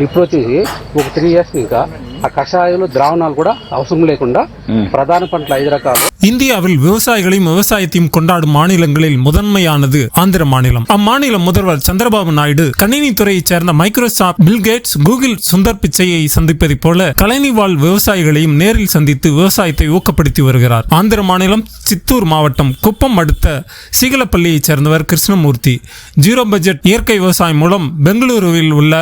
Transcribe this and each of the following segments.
ఇప్పుడు వచ్చేసి ఒక 3 years ఇంకా ఆ కషాయాలు ద్రావణాలు కూడా అవసరం లేకుండా பிரதான పంటలు 5 రకాలు. இந்தியாவில் விவசாயிகளையும் விவசாயத்தையும் கொண்டாடும் மாநிலங்களில் முதன்மையானது ஆந்திர மாநிலம். அம்மாநில முதல்வர் சந்திரபாபு நாயுடு கணினித்துறையைச் சேர்ந்த மைக்ரோசாப்ட், பில்கேட்ஸ், கூகுள் சுந்தர் பிச்சையை சந்திப்பதைப் போல கழனி வாழ் விவசாயிகளையும் நேரில் சந்தித்து விவசாயத்தை ஊக்கப்படுத்தி வருகிறார். ஆந்திர மாநிலம் சித்தூர் மாவட்டம் குப்பம் அடுத்த சீகலப்பள்ளியைச் சேர்ந்தவர் கிருஷ்ணமூர்த்தி. ஜீரோ பட்ஜெட் இயற்கை விவசாயம் மூலம் பெங்களூருவில் உள்ள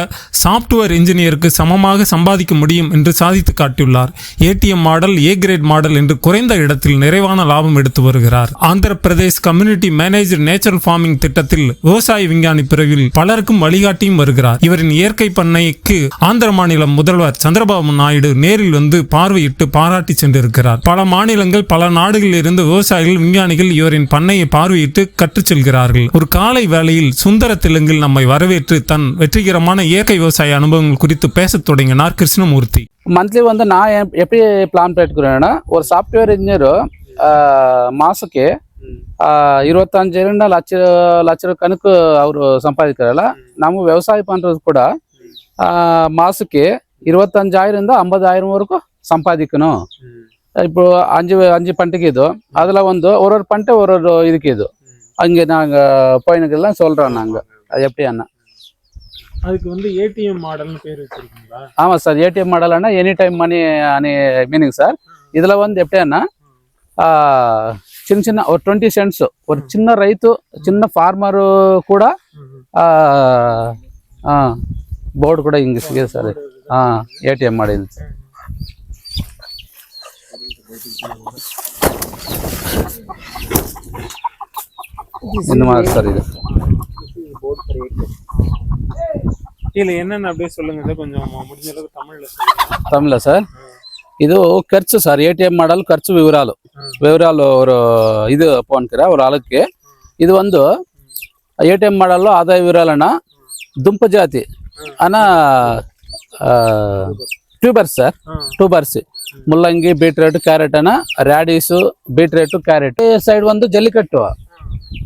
சாப்ட்வேர் இன்ஜினியருக்கு சமமாக சம்பாதிக்க முடியும் என்று சாதித்து காட்டியுள்ளார். ATM model, a great model என்று குறைந்த இடத்தில் நிறைவான லாபம் எடுத்து வருகிறார். Andhra Pradesh community manager natural farming திட்டத்தில் விவசாய விஞ்ஞானி பிரிவில் பலருக்கும் வழிகாட்டியும் வருகிறார். இவரின் இயற்கை பண்ணைக்கு ஆந்திர மாநில முதல்வர் சந்திரபாபு நாயுடு நேரில் வந்து பார்வையிட்டு பாராட்டி சென்றிருக்கிறார். பல மாநிலங்கள், பல நாடுகளில் இருந்து விவசாயிகள், விஞ்ஞானிகள் இவரின் பண்ணையை பார்வையிட்டு கற்றுச் செல்கிறார்கள். ஒரு காலை வேளையில் சுந்தர தெலுங்கில் நம்மை வரவேற்று தன் வெற்றிகரமான இயற்கை விவசாய அனுபவங்கள் குறித்து பேசத் தொடங்கினார் கிருஷ்ணமூர்த்தி. மந்த்லி வந்து நான் எப்படி பிளான் பண்ணிக்கிறேன்னா, ஒரு சாஃப்ட்வேர் இன்ஜினியர் மாசಕ್ಕೆ 25 லட்ச கணக்கு ಅವರು ಸಂಪಾದಿಕ್கிறாರಲ್ಲ, ನಾವು ವ್ಯವಸಾಯ பண்றது கூட மாசಕ್ಕೆ 25,000 50,000 வரைக்கும் சம்பாதிக்கணும். இப்போ அஞ்சு பண்டிகை இது, அதில் வந்து ஒரு பண்டை ஒரு இதுக்கு இது அங்கே நாங்கள் போயினுக்கெல்லாம் சொல்கிறோம். நாங்கள் அது எப்படி அண்ணா அதுக்கு வந்து ஏடிஎம் மாடல்னு பேர் வச்சிருக்கீங்களா? ஆமாம் சார், ஏடிஎம் மாடல் அண்ணா எனி டைம் மணி அனி மீனிங் சார். இதில் வந்து எப்படி அண்ணா చిన్న ஒரு 20 cents ஒரு சின்ன రైతు, చిన్న ఫార్మరు కూడా బోర్డు కూడా ఇంక సిగే సార్ ఏటీఎం మాడల్. இந்த மாதிரி சார் இது இல்லை என்னென்ன அப்படியே சொல்லுங்க, கொஞ்சம் முடிஞ்ச அளவுக்கு தமிழ்ல சார். ಇದು ಖರ್ಚು ಸರ್, ಎ.ಟಿ.ಎಂ ಮಾಡಲು ಖರ್ಚು ವಿವರಾಲು ಅವರು ಇದು ಪೋನ್ಕಿರ ಅವ್ರ ಆಳಕ್ಕೆ. ಇದು ಒಂದು ಎ.ಟಿ.ಎಂ ಮಾಡಲು ಆದಾಯ ವಿವರಾಲಣ್ಣ ದುಂಪ ಜಾತಿ ಅನ್ನ ಟ್ಯೂಬರ್ಸ್ ಸರ್, ಟ್ಯೂಬರ್ಸ್ ಮುಲ್ಲಂಗಿ, ಬೀಟ್ರೇಟ್, ಕ್ಯಾರೆಟ್ ಅನ್ನ ರ್ಯಾಡಿಸು, ಬೀಟ್ರೇಟು, ಕ್ಯಾರೆಟ್. ಸೈಡ್ ಒಂದು ಜಲ್ಲಿಕಟ್ಟು,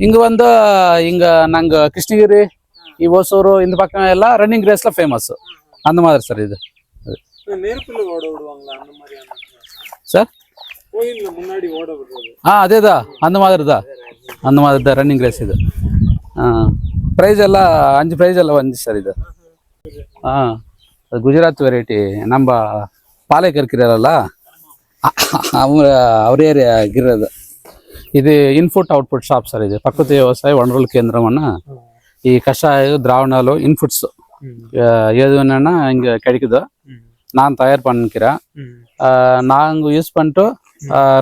இங்கே வந்து இங்கே நாங்கள் கிருஷ்ணகிரி, ஓசூர் இந்த பக்கம் எல்லாம் ரன்னிங் ரேஸ்ல ஃபேமஸ். அந்த மாதிரி சார் இது. சார் முன்னாடி ஓட விடுறது அதேதான், அந்த மாதிரி தான் ரன்னிங் ரேஸ் இது. ப்ரைஸ் எல்லாம் 5 ப்ரைஸ் எல்லாம் வந்துச்சு சார் இது. அது குஜராத் வெரைட்டி. நம்ம பாலைக்கர் இருக்கிறாரಲ್ಲ ಅವರೇ ಗಿರೋದು. ಇದು ಇನ್ಪುಟ್ ಔಟ್ಪುಟ್ ಶಾಪ್ ಸರ್. ಇದು ಪ್ರಕೃತಿ ವ್ಯವಸಾಯ ವನరుల కేంద్రం ఈ కషాయ ద్రావణాలు ఇన్పుట్స్ எதுன்னா இங்கே கிடைக்குதோ நான் தயார் பண்ணிக்கிறேன். நாங்கள் யூஸ் பண்ணிட்டு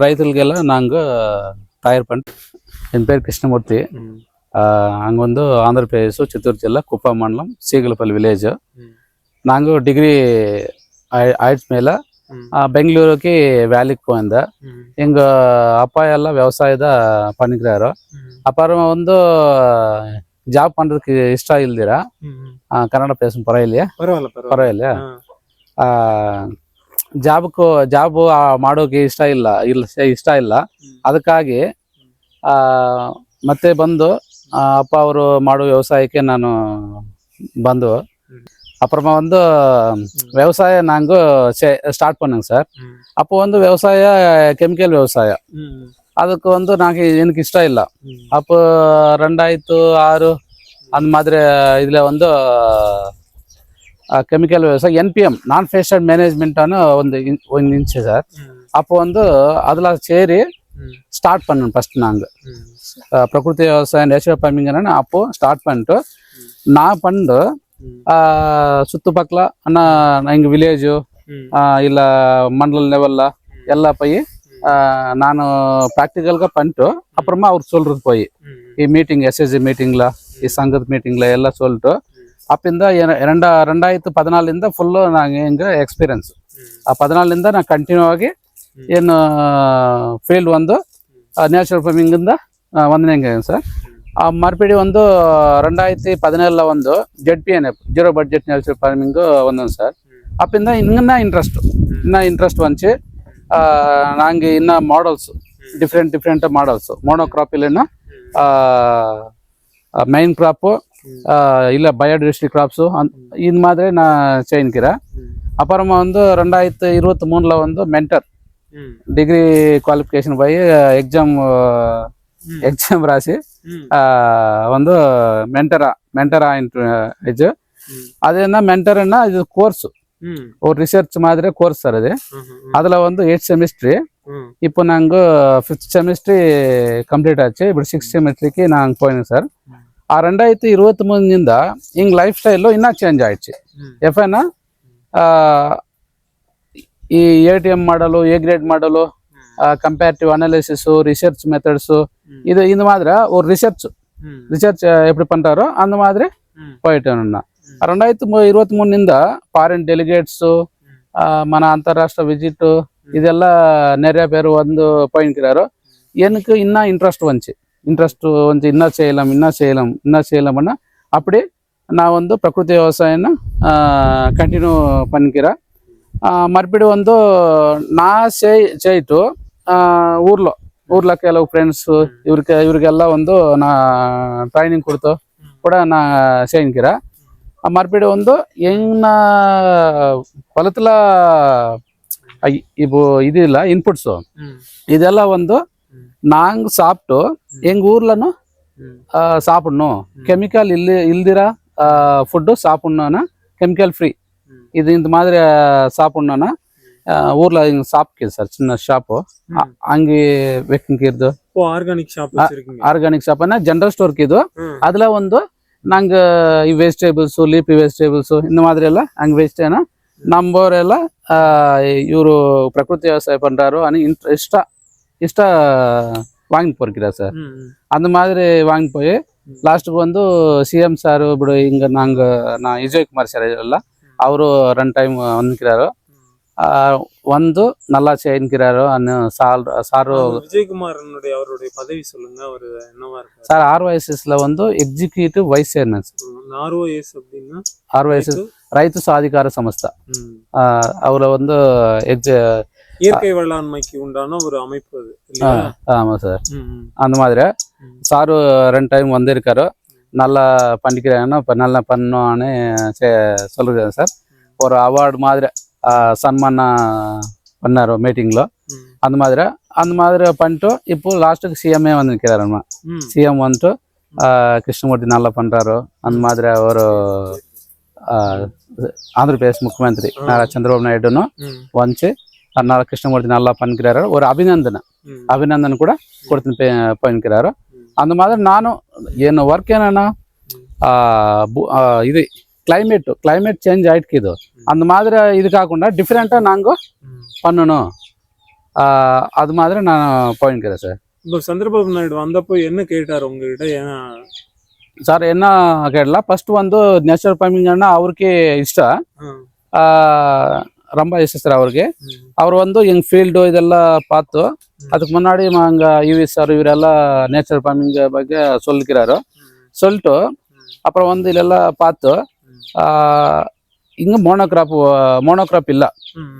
ரைతులకెல்லாம் நாங்கள் தயார் பண்ணிட்டு. என் பேர் கிருஷ்ணமூர்த்தி. அங்கே வந்து ஆந்திரப்பிரதேஷ் చిత్తూరు జిల్లా కుప్పం మండలం సీగలపల్లి విలేజ్. நாங்கள் டிகிரி ஆயிடுச்சு மேலே பெங்களூருக்கு வேலைக்கு போயிருந்தேன். எங்கள் அப்பா எல்லாம் விவசாய தான் பண்ணிக்கிறாரு. அப்புறம் வந்து ಜಾಬ್ பண்ணுறதுக்கு ಇಷ್ಟ ಇಲ್ದಿರ, ಕನ್ನಡ பேசும் ಪರವಾಗಿಲ್ಲ ಪರವಾಗಿಲ್ಲ, ಜಾಬ್ ಮಾಡೋಕೆ ಇಷ್ಟ ಇಲ್ಲ. ಅದಕ್ಕಾಗಿ ಮತ್ತೆ ಬಂದು ಅಪ್ಪ ಅವರು ಮಾಡೋ ವ್ಯವಸಾಯಕ್ಕೆ ನಾನು ಬಂದು அப்புறமா வந்து விவசாயம் நாங்கள் ஸ்டார்ட் பண்ணுங்க சார். அப்போ வந்து விவசாய கெமிக்கல் விவசாயம், அதுக்கு வந்து எனக்கு இஷ்டம் இல்லை. அப்போ 2006 அந்த மாதிரி இதில் வந்து கெமிக்கல் விவசாயம் NPM நான் பேஸ்ட் மேனேஜ்மெண்ட்டான ಒಂದು இருந்துச்சு சார். அப்போ வந்து அதில் சேரி ஸ்டார்ட் பண்ணணும் ஃபஸ்ட். நாங்கள் பிரகிருதி விவசாயம் நேச்சுரல் ஃபார்மிங் அப்போ ஸ்டார்ட் பண்ணிட்டு நான் பண்ணிட்டு சுற்றுப்பக்கல அண்ணா எங்கள் வில்லேஜு இல்லை மண்டல லெவலில் எல்லாம் போய் நான் ப்ராக்டிக்கல்గా பண்ணிட்டு அப்புறமா அவருக்கு சொல்கிறது போய் ಈ மீட்டிங் SSG மீட்டிங்கில், ಈ ಸಂಘದ மீட்டிங்கில் எல்லாம் சொல்லிட்டு ಅಪ್ಪಿಂದ 2014 ಫುಲ್ಲು ನಾங்கள் ಹಿಂಗೆ ಎಕ್ಸ್ಪೀರಿಯನ್ಸ್. 14 ನಾನು ಕಂಟಿನ್ಯೂ ಆಗಿ ಏನು ಫೀಲ್ಡ್ ಒಂದು ನ್ಯಾಚುರಲ್ ಫಾರ್ಮಿಂಗಿಂದ ಒಂದನೇ ಸರ್. ಮறுபடி வந்து 2017 ಒಂದು ZPNF zero budget natural farming வந்தோம் சார். அப்பிಂದ இன்னும் இன்ட்ரெஸ்ட் வந்துச்சு. நாங்கள் இன்னும் மாடல்ஸ் டிஃப்ரெண்ட் மாடல்ஸ் மோனோக்ராப் இல்லைன்னா மெயின் கிராப்பு இல்லை பயோடைவர்சிட்டி கிராப்ஸு இந்த மாதிரி நான் செய்யிக்கிறேன். அப்புறமா வந்து 2023 வந்து மென்டர் டிகிரி குவாலிஃபிகேஷன் போய் எக்ஸாம் ராசி வந்து மென்டரா இது. அது என்ன மென்டர்னா இது கோர்ஸ், ஒரு ரிசர்ச் மாதிரி கோர்ஸ் சார் அது. அதில் வந்து 8 செமிஸ்ட்ரி. இப்போ நாங்கள் 5th செமிஸ்ட்ரி ಕಂಪ್ಲೀಟ್ ಆಚೆ. ఇప్పుడు 6th செமிஸ்ட்ரிக்கு நாங்கள் போயினோம் சார். 2023 ಹಿಂಗೆ ಲೈಫ್ ಸ್ಟೈಲು ಇನ್ನೂ ಚೇಂಜ್ ಆಯ್ತು. ಎಫ್ಎನ ಈ ATM ಮಾಡಲು, A கிரேட் ಮಾಡಲು, கம்பேரிட்டிவ் அனாலிசிஸு, ரிசர்ச் மெத்தட்ஸு, இது இந்த மாதிரி ஒரு ரிசர்ச் எப்படி பண்ணுறாரோ அந்த மாதிரி போயிட்டேன். 2023 ಫಾರಿನ್ ಡೆಲಿಗೇಟ್ಸು, మన అంతరాష్ట్ర విజిట్ ಇದೆಲ್ಲ நிறைய பேர் வந்து போயிருக்கிறாரோ. எனக்கு இன்னும் இன்ட்ரெஸ்ட் வந்துச்சு இன்னும் செய்யலாம்னா அப்படி நான் வந்து ಪ್ರಕೃತಿ ವ್ಯವಸಾಯನ ಕಂಟಿನ್ಯೂ பண்ணிக்கிறேன். మర్పిడి ಒಂದು ನಾ చేయటు ಊರ್లో ಕೆಲವು ಫ್ರೆಂಡ್ಸ್ ಇವ್ರಿಗೆಲ್ಲ ಒಂದು ನಾ ಟ್ರೈನಿಂಗ್ ಕೊಡ್ತು ಕೂಡ ನಾ செய்யிக்கிறேன். மறுபடியும் வந்து எங்க ಹೊಲத்துல இப்போ இது இல்லை இன்புட்ஸு இதெல்லாம் வந்து நாங்கள் சாப்பிட்டு எங்கள் ஊர்லன்னு சாப்பிடணும். கெமிக்கல் இல்ದಿರ ஃபுட்டு சாப்பிட்ணுன்னா கெமிக்கல் ஃப்ரீ இது இந்த மாதிரி சாப்பிட்ணுன்னா ஊரில் இங்கே சாப்பிடுது சார், சின்ன ஷாப்பு அங்கே வைக்கிது. ஆர்கானிக் ஷாப்னா ஜென்ரல் ஸ்டோருக்கு இது. அதில் வந்து நாங்கள் ಈ ವೆಜಿಟೇಬಲ್ಸು, ಲೀಫಿ ವೆಜಿಟೇಬಲ್ಸು இந்த மாதிரி எல்லாம் அங்கே வச்சுட்டேன்னா நம்பரெல்லாம் இவரு ಪ್ರಕೃತಿ ವ್ಯವಸಾಯ பண்ணுறாரோ అని இஷ்ட வாங்கிட்டு போயிருக்கிறார் சார். அந்த மாதிரி வாங்கிட்டு போய் லாஸ்ட்டுக்கு வந்து CM சார் இப்படி இங்கே நான் விஜயகுமார் சார் எல்லாம் ಅವರು 2 டைம் வந்துக்கிறாரோ வந்து நல்லா செய்கிறாரோ அன்னு சாரு. விஜயகுமார் அவருடைய பதவி சொல்லுங்க, அவர் என்னவா இருக்காரு சார்? RYSSல வந்து executive vice chairman sir. RYS அப்படின்னா RYSS ரைத்து சாதிகார சமஸ்தா. அவரை வந்து இயற்கை வேளாண்மைக்கு உண்டான ஒரு அமைப்பு அது இல்லையா? ஆமாம் சார். அந்த மாதிரி சாரு 2 டைம் வந்திருக்காரு. நல்லா பண்ணிக்கிறாங்கன்னா இப்போ நல்லா பண்ணோன்னு சொல்லிருக்காரு சார். ஒரு அவார்டு மாதிரி சன்மாನ பண்ணாரு மீட்டிங்கில். அந்த மாதிரி பண்ணிட்டு இப்போ லாஸ்ட்டுக்கு CM வந்து நிற்கிறாருமா. CM வந்துட்டு கிருஷ்ணமூர்த்தி நல்லா பண்ணுறாரு. அந்த மாதிரி ஒரு ஆந்திரப்பிரதேஷ் முಖ್ಯಮಂತ್ರಿ நாரா சந்திரபாபு நாயுடுன்னு வந்துச்சு. அதனால கிருஷ்ணமூர்த்தி நல்லா பண்ணிக்கிறாரு. ஒரு அபிநந்தன் கூட கொடுத்து போயிருக்கிறாரு. அந்த மாதிரி நானும் என்ன ஒர்க் என்னன்னா இது கிளைமேட் சேஞ்ச் ஆயிடுக்கு இது. அந்த மாதிரி இது காకుండా டிஃப்ரெண்ட்டாக நாங்கள் பண்ணணும். அது மாதிரி நான் போயிருக்கிறேன் சார். இப்போ சந்திரபாபு நாயுடு வந்தப்போ என்ன கேட்டார் உங்ககிட்ட? ஏன்னா சார் என்ன கேட்டல, ಫಸ್ಟ್ ಒಂದು ನ್ಯಾಚುರಲ್ ಫಾರ್ಮಿಂಗ್ ಅನ್ನ ಅವ್ರಿಗೆ ಇಷ್ಟ, ரொம்ப ಇಷ್ಟ ಸರ್ ಅವ್ರಿಗೆ. ಅವ್ರು ಒಂದು ಹೆಂಗ್ ಫೀಲ್ಡು ಇದೆಲ್ಲ பார்த்து அதுக்கு முன்னாடி அங்கே UV சார் இவரெல்லாம் நேச்சுரல் ஃபார்மிங் ಬಗ್ಗೆ சொல்லிக்கிறாரு. சொல்லிட்டு அப்புறம் வந்து இதெல்லாம் பார்த்து இங்கே மோனோக்ராப் இல்லை,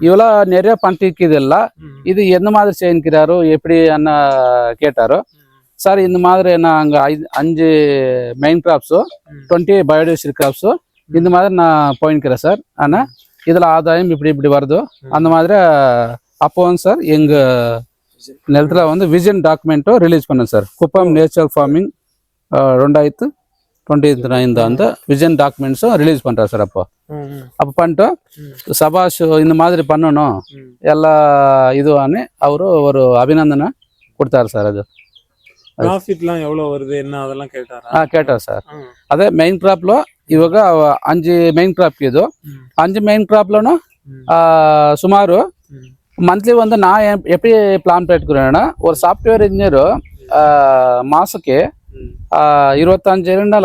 இவ்வளோ நிறைய பண்ணிக்குதில்ல, இது எந்த மாதிரி செய்கிறாரோ எப்படி அண்ணா கேட்டாரோ. சார் இந்த மாதிரி நாங்கள் 5 மெயின் கிராப்ஸு 20 பயோடைவர்சிட்டி கிராப்ஸு இந்த மாதிரி நான் போயிருக்கிறேன் சார். ஆனால் இதில் ஆதாயம் இப்படி வருதோ அந்த மாதிரி அப்போ சார் எங்கள் நிலத்தில் வந்து விஜன் டாக்குமெண்ட்டும் ரிலீஸ் பண்ணேன் சார். குப்பம் நேச்சுரல் ஃபார்மிங் 2029 அந்த விஜன் டாக்குமெண்ட்ஸும் ரிலீஸ் பண்ணுறாரு சார். அப்போ பண்ணிட்டு சபாஷ் இந்த மாதிரி பண்ணணும் எல்லா இதுவானு அவரு ஒரு அபிநந்தனை கொடுத்தாரு சார். அது ಪ್ರಾಫಿಟ್லாம் எவ்வளவு வருது என்ன அதெல்லாம் கேட்டாரா? கேட்டார் சார். ಅದೇ ಮೈನ್ ಕ್ರಾಪ್లో ಇವಾಗ 5 ಮೈನ್ ಕ್ರಾಪ್ ಇದು. 5 ಮೈನ್ ಕ್ರಾಪ್లోನು ಸುಮಾರು ಮಂತ್ಲಿ ಒಂದು ನಾ எப்படி பிளான் பண்ணிக்கிறேன்னா, ஒரு சாஃப்ட்வேர் இன்ஜினியர் மாசಕ್ಕೆ 25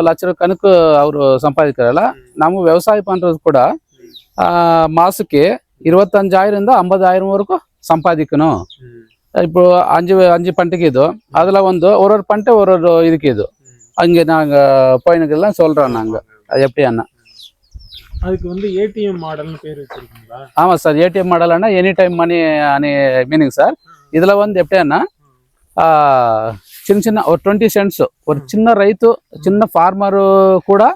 ಲಕ್ಷ ಕನಕು ಅವರು ಸಂಪಾದಿಕ್கிறாರಲ್ಲ, ನಾವು ವ್ಯವಸಾಯ பண்ணுறது ಕೂಡ மாசಕ್ಕೆ 25,000 50,000 வரைக்கும் சம்பாதிக்கணும். இப்போ 5 பண்டிகை இது, அதில் வந்து ஒரு பண்டை ஒரு இதுக்கு இது அங்கே நாங்கள் பையனுக்கெல்லாம் சொல்கிறோம் நாங்கள். அது எப்படி அண்ணா அதுக்கு வந்து ATM மாடல்னு பேர் வச்சிருக்கீங்களா? ஆமாம் சார். ATM மாடல் அண்ணா எனி டைம் மணி அனி மீனிங் சார். இதில் வந்து எப்படி அண்ணா చిన్న ఒక 20 సెంట్స్ ఒక చిన్న రైతు చిన్న ఫార్మర్ కూడా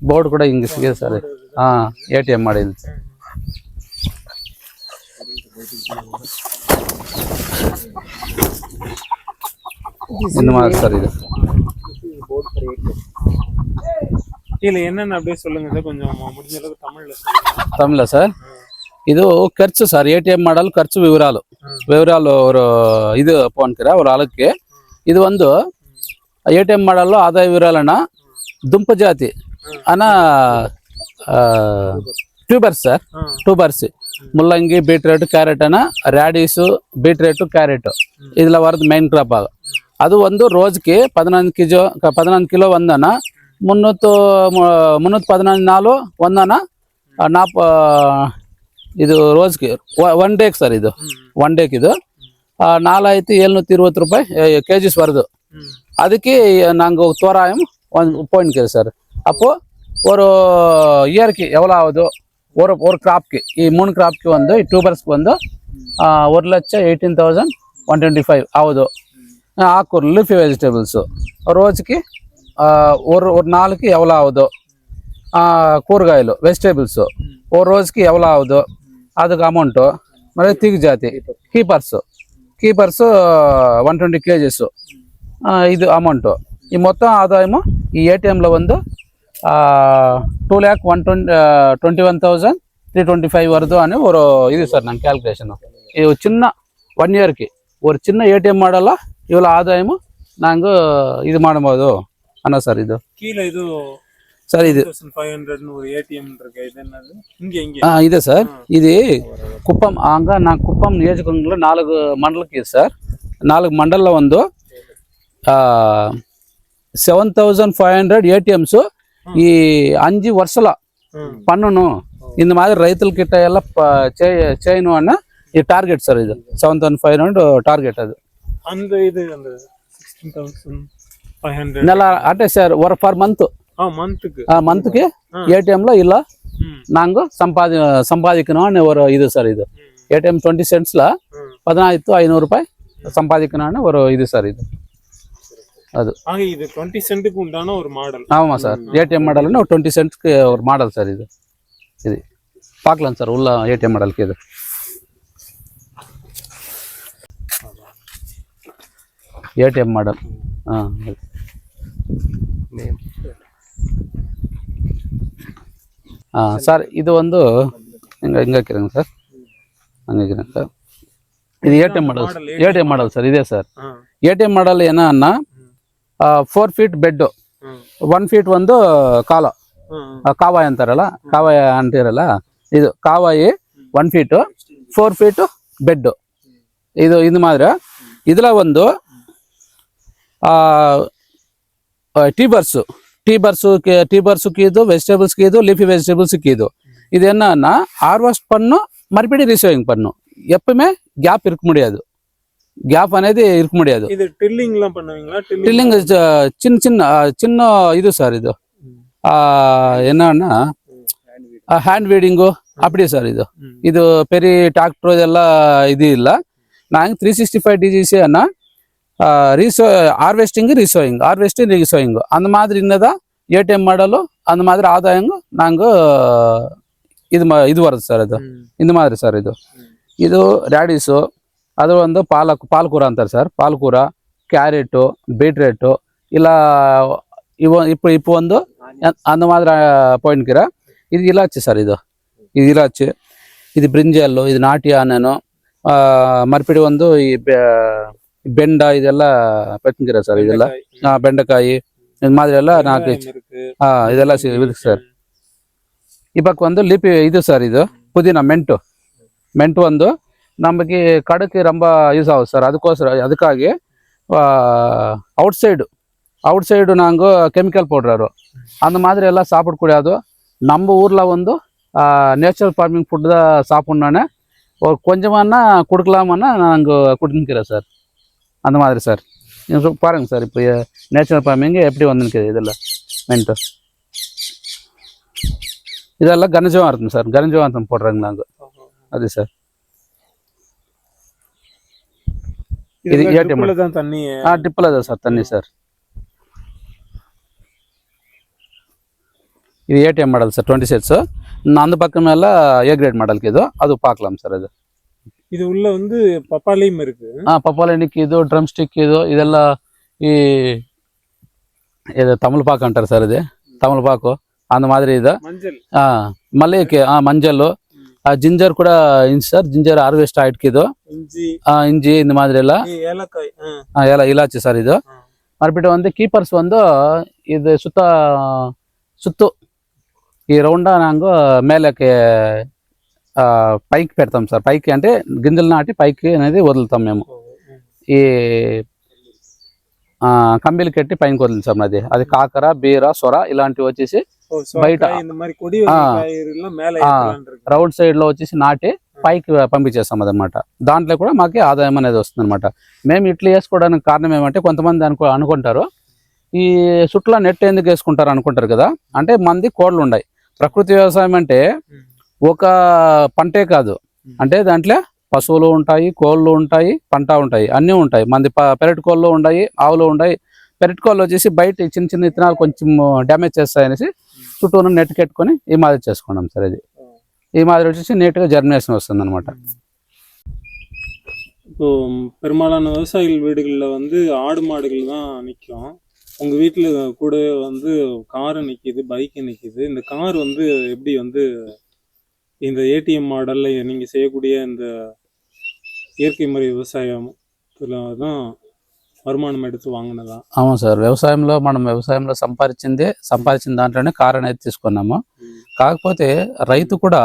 ಬೋರ್ಡ್ ಕೂಡ ಹಿಂಗೆ ಸಿಗಿದೆ ಸರ್. ATM ಮಾಡಿಲ್ಲ இந்த மாதிரி சார். இது இதுல என்னென்ன அப்படியே சொல்லுங்க சார், கொஞ்சம் முடிஞ்ச அளவுக்கு தமிழ்ல తమిళ సార్. ಇದು ಖರ್ಚು ಸರ್. ATM ಮಾಡಲು ಖರ್ಚು ವಿವರಾಲು ஒரு ಇದು ಪೋನ್ಕಿರ ஒரு ಆಳಕ್ಕೆ ಇದು ಒಂದು ATM ಮಾಡಲು ಆದಾಯ ವಿವರಾಲನ ದುಂಪ ಜಾತಿ ಅನ ಟ್ಯೂಬರ್ಸ್ ಸರ್. ಟ್ಯೂಬರ್ಸ್ ಮುಲ್ಲಂಗಿ, ಬೀಟ್ರೇಟ್, ಕ್ಯಾರೆಟ್ ಅನ್ನ ರ್ಯಾಡಿಸು, ಬೀಟ್ರೇಟು, ಕ್ಯಾರೆಟ್ ಇದೆಲ್ಲ ವರದು ಮೇನ್ ಕ್ರಾಪ್ ಅದು ಒಂದು ರೋಜ್ಗೆ 14 ಕಿಲೋ ಒಂದನ 314 ನಾಲು ಒಂದನ ನಾಪ ಇದು ರೋಜ್ಗೆ 1 ಡೇಗೆ ಸರ್. ಇದು 1 ಡೇಗೆ ಇದು 4720 ರೂಪಾಯಿ kgs வருது. அதுக்கு நாங்கள் தோராயம் 1 சார். அப்போ ஒரு இயருக்கு எவ்வளோ ஆகுது ஒரு கிராப்க்கு ఈ 3 క్రాప్కి வந்து ట్యూబర్స్కి வந்து 1,18,125 ఆవుదు. ఆకుకూరలు, లీఫీ వెజిటేబుల్స్ రోజుకి ஒரு நாளுக்கு எவ்வளோ ஆகுதோ, కూరగాయలు వెజిటేబుల్స్ ఓ రోజుకి ఎవలో ఆవుదో ಅದಕ್ಕೆ ಅಮೌಂಟು. మరి తీగ జాతి కీపర్స్ 120 kgs ಇದು ಅಮೌಂಟು. ಈ ಮೊತ್ತ ಆದಾಯము ಈ ATMలో ಒಂದು 2,21,325 வருது అని ஒரு இது சார் ನನ್ನ ಕ್ಯಾಲ್ಕುಲೇಷನ್. ಇದು ಚಿನ್ನ 1 ಇಯರ್ಗೆ ஒரு சின்ன ATM ಮಾಡಲ್ಲ ಇவ்வளோ ಆದಾಯము நாங்கள் ಇದು ಮಾಡಬಹುದು ಅನ್ನ ಸರ್. ಇದು கீழே இது ಸರ್. ಇದು 1500 ஒரு ATM இருக்கு. இது என்னது இங்க ಇದೆ ಸರ್. ఇది కుప్పం నా కుప్పం నియోజకవర్గంలో 4 మండలకి సార్. 4 మండల్లో ಒಂದು 7500 ATMs ఈ 5 ವರ್ಷల పన్నును இந்த மாதிரி రైతులకిట్ట ಎಲ್ಲ చేయను అన్న ఈ టార్గెట్ సార్. ఇది 7500 టార్గెట్. అది அந்த இது அந்த 16500 నెల అంటే సార్ పర్ మంత్ ಮಂತ್ಗೆ ATMలో ಇಲ್ಲ நாங்கள் சம்பாதிக்கணும் ஒரு இது சார். இது ATM 20 சென்ட்ஸ்ல 1,500 ರೂಪಾಯಿ சம்பாதிக்கணும்னு ஒரு இது சார். இது அது இது 20 சென்ட்டுக்கு உண்டான ஒரு மாடல். ஆமா சார். ATM மாடல்னா ஒரு 20 சென்ட்ஸ்க்கு ஒரு மாடல் சார். இது இது பார்க்கலாம் சார் உள்ள ATM மாடலுக்கு. இது ATM மாடல். சார் இது வந்து எங்கே வைக்கிறேங்க சார், அங்கே வைக்கிறேங்க சார். இது ATM மாடல் சார். இதே சார் ATM மாடல் என்னன்னா 4 feet ಬೆಡ್ 1 feet ಒಂದು ಕಾವಾಯಿ ಅಂತಾರಲ್ಲ, ಕಾವಾಯಿ ಅಂತಿರಲ್ಲ, ಇದು ಕಾವಾಯಿ 1 feet 4 feet ಬೆಡ್. ಇದು ಮಾತ್ರ ಇದರ ಒಂದು டீபர்ஸுக்கு இது, வெஜிடபிள்ஸ்க்கு இது, லீஃபி வெஜிடபிள்ஸுக்கு இது என்னன்னா ஹார்வெஸ்ட் பண்ணும், மறுபடியும் ரீசேவிங் பண்ணும். எப்பவுமே கேப் இருக்க முடியாது. கேப் అనేది இருக்க முடியாது. இது ட்ரில்லிங்லாம் பண்ணுவீங்களா? ட்ரில்லிங் சின்ன இது சார். இது என்னன்னா ಹ್ಯಾಂಡ್ ವೀಡಿಂಗು அப்படியே சார். ಇದು பெரிய ಟ್ರಾಕ್ಟರ್ ಇದೆಲ್ಲ ಇದು ಇಲ್ಲ. நாங்கள் 365 DGC ಅನ್ನ ஹார்வெஸ்டிங் ரீசோயிங் அந்த மாதிரி இன்னதான் ATM மாடலும் அந்த மாதிரி ஆதாயங்க நாங்கள் இது வருது சார். ಅದು இந்த மாதிரி சார். ಇದು ರ್ಯಾಡಿಸು, ಅದು ಒಂದು ಪಾಲಕೂರ ಅಂತಾರೆ ಸರ್. ಪಾಲಕೂರ, ಕ್ಯಾರೆಟು, ಬೀಟ್ರೇಟು ಇಲ್ಲ இப்போ ಒಂದು அந்த மாதிரி ಪಾಯಿಂಟ್ಕಿರ ಇದು ಇಲಾಚಿ ಸರ್. ಇದು ಇಲಾಚಿ, ಇದು ಬ್ರಿಂಜಲ್ಲು, ಇದು ನಾಟಿ ಆನೆನು, ಮರ್ಪಿಡಿ ಒಂದು ಈ ಬೆಂಡ ಇದೆಲ್ಲ ಪೆಟ್ಕಿರ ಸರ್. ಇದೆಲ್ಲ ಬೆಂಡೆಕಾಯಿ ಇದು மாதிரி ಎಲ್ಲ 4 ಇದೆಲ್ಲ ಇದೆ ಸರ್. ಇವಾಗ ಒಂದು ಲೀಪಿ ಇದು ಸರ್. ಇದು ಪುದೀನ ಮೆಂಟು ಒಂದು ನಮಗೆ ಕಡಕ್ಕೆ ரொம்ப ಯೂಸ್ ಆಗುತ್ತೆ ಸರ್. ಅದಕ್ಕಾಗಿ ಔಟ್ಸೈಡು நாங்கள் கெமிக்கல் போடுறாரு அந்த மாதிரி எல்லாம் சாப்பிடக்கூடாது. நம்ம ஊரில் வந்து நேச்சுரல் ஃபார்மிங் ஃபுட்டு தான் சாப்பிட்ணுன்னு ஒரு கொஞ்சமானா கொடுக்கலாமான்னா நாங்கள் கொடுத்துக்கிறோம் சார். அந்த மாதிரி சார். நீங்கள் பாருங்கள் சார். இப்போ நேச்சுரல் ஃபார்மிங் எப்படி வந்துருக்குது. இதெல்லாம் மென்ட்டு இதெல்லாம் கனஜவார்த்தம் சார். கனஜவார்த்தம் போடுறாங்க நாங்கள். அது சார். ఇది இதெல்லாம் ATM dripல தான் தண்ணி ಟಿಪ್ಪಲ್ ಅದ ಸರ್ ತನ್ನಿ ಸರ್ ఇది ATM ಮಾಡಲ್ ಸರ್ 20 ಸೆಟ್ಸ್ அந்த பக்கம் எல்லாம் A கிரேட் மாடலுக்கு இது அது பார்க்கலாம் சார் அது இது உள்ள வந்து பப்பாளியும் இருக்கு ಪಪ್ಪಾಲೆ ನಿಕ್ಕಿದು ಡ್ರಮ್ ಸ್ಟಿಕ್ ಇದು ಇದೆಲ್ಲ ಈ ಇದು ತಮಲಪಾಕು ಅಂటారు సార్ ఇది తమలపాకు అంత మాదిరి ఇది மஞ்சள் మళ్ళీ మంజల్ జింజర్ కూడా ఇంచు సార్ జింజర్ ಹಾರ್ವೆಸ್ಟ್ ಆಯ್ತು இஞ்சி ಇಂಜಿ இந்த மாதிரி ಎಲ್ಲ ஏலக்காய் ಇಲಾಚಿ ಸರ್ ಇದು ಮರ್ಬಿಟ್ಟು ಒಂದು ಕೀಪರ್ಸ್ ಒಂದು ಇದು ಸುತ್ತು ఈ రౌండా నాంగు మేలకి పైకి పెడతాం సార్ పైకి అంటే గింజలు నాటి పైకి అనేది వదులుతాం మేము ఈ కంబిలు కట్టి పైకి వదులుతాం అది కాకర బీర సొర ఇలాంటివి వచ్చేసి బయట రౌండ్ సైడ్ లో వచ్చేసి నాటి పైకి పంపించేస్తాం అదనమాట దాంట్లో కూడా మాకు ఆదాయం అనేది వస్తుంది అనమాట మేము ఇట్లా వేసుకోవడానికి కారణం ఏమంటే కొంతమంది అనుకుంటారు ఈ చుట్ల నెట్ ఎందుకు వేసుకుంటారు అనుకుంటారు కదా అంటే మంది కోళ్ళు ఉన్నాయి ప్రకృతి వ్యవసాయం అంటే ఒక పంటే కాదు అంటే దాంట్లో పశువులు ఉంటాయి కోళ్ళు ఉంటాయి పంట ఉంటాయి అన్నీ ఉంటాయి మంది పెరటి కోళ్ళు ఉన్నాయి ఆవులు ఉన్నాయి పెరటి కోళ్ళు వచ్చేసి బయట చిన్న చిన్న విత్తనాలు కొంచెం డ్యామేజ్ చేస్తాయనేసి చుట్టూను నెట్ కట్టుకొని ఈ మాదిరి చేసుకున్నాం సార్ ఇది ఈ మాదిరి వచ్చేసి నీట్గా జర్మినేషన్ వస్తుంది అనమాట இப்போ பெரும்பாலான விவசாயிகள் வீடுகளில் வந்து ஆடு மாடுகள் தான் நிற்கும் உங்க வீட்டில் கூட வந்து காரு நிற்கிது பைக்கு நிற்கிது இந்த கார் வந்து எப்படி வந்து இந்த ஏடிஎம் மாடல்ல நீங்க செய்யக்கூடிய இந்த இயற்கை முறை விவசாயத்துல தான் வருமானம் எடுத்து వాంగనదా అవును సార్ వ్యవసాయంలో సంపాదించిన దాంట్లోనే కారు అనేది తీసుకున్నాము కాకపోతే రైతు కూడా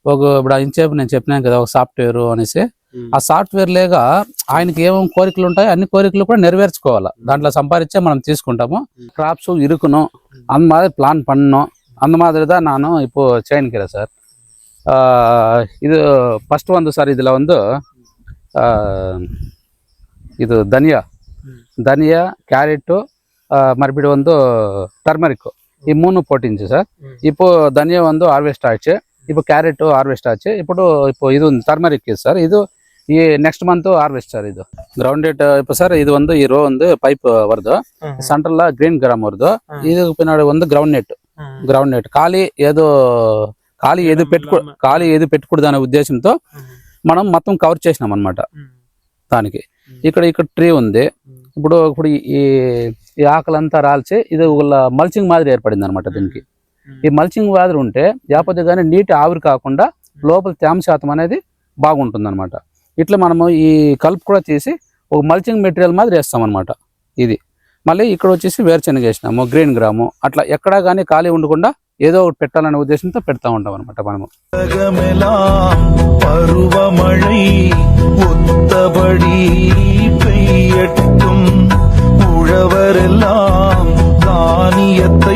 ఇప్పుడు ఇంచేపు నేను చెప్పినాను కదా ఒక సాఫ్ట్వేర్ అనేసి ఆ సాఫ్ట్వేర్ లేక ఆయనకి ఏమేమి కోరికలు ఉంటాయో అన్ని కోరికలు కూడా నెరవేర్చుకోవాలి దాంట్లో సంపాదించే మనం తీసుకుంటాము క్రాప్స్ ఇరుకును அந்த மாதிரி பிளான் பண்ணணும் அந்த மாதிரி தான் நானும் இப்போ செய்யணிக்கிறேன் சார் இது ஃபர்ஸ்ட் வந்து சார் இதில் வந்து ಇದು ಧನಿಯಾ ಕ್ಯಾರೆಟು மறுபடியும் வந்து டர்மரிக் மூணு போட்டிருந்துச்சு சார் இப்போ ధనియా வந்து ஹார்வெஸ்ட் ஆச்சு இப்போ క్యారెట్ హార్వెస్ట్ ఆச்சு இப்போ இது வந்து டர்மரிக் சார் இது ಈ ನೆಕ್ಸ್ಟ್ ಮಂತ್ ಹಾರ್ವೆಸ್ಟ್ ಸರ್ ಇದು ಗ್ರೌಂಡೆಡ್ இப்போ சார் இது வந்து ಈ ರೋ ಒಂದು ಪೈಪ್ வருது சென்டர்ல ಗ್ರೀನ್ ಗ್ರಾಮ್ வருது இது பின்னாடி வந்து గ్రౌండ్ నెట్ ఖాళీ ఏది పెట్టుకూడదనే ఉద్దేశంతో మనం మొత్తం కవర్ చేసినాం అన్నమాట దానికి ఇక్కడ ట్రీ ఉంది ఇప్పుడు ఈ ఆకులంతా రాల్చి ఇది మల్చింగ్ మాదిరి ఏర్పడింది అనమాట దీనికి ఈ మల్చింగ్ మాదిరి ఉంటే లేకపోతే కానీ నీటి ఆవిరి కాకుండా లోపల తేమ శాతం అనేది బాగుంటుంది అనమాట ఇట్లా మనము ఈ కలుపు కూడా తీసి ఒక మల్చింగ్ మెటీరియల్ మాదిరి వేస్తాం అనమాట ఇది మళ్ళీ ఇక్కడ వచ్చేసి వేరుశనగ వేసినాము గ్రీన్ గ్రాము అట్లా ఎక్కడా కానీ ఖాళీ ఉండకుండా ఏదో ఒకటి పెట్టాలనే ఉద్దేశంతో పెడతా ఉంటాం అనమాట మనము பருவமழை ஒத்தபடி பெய்யட்டும் உழவரெல்லாம் தானியத்தை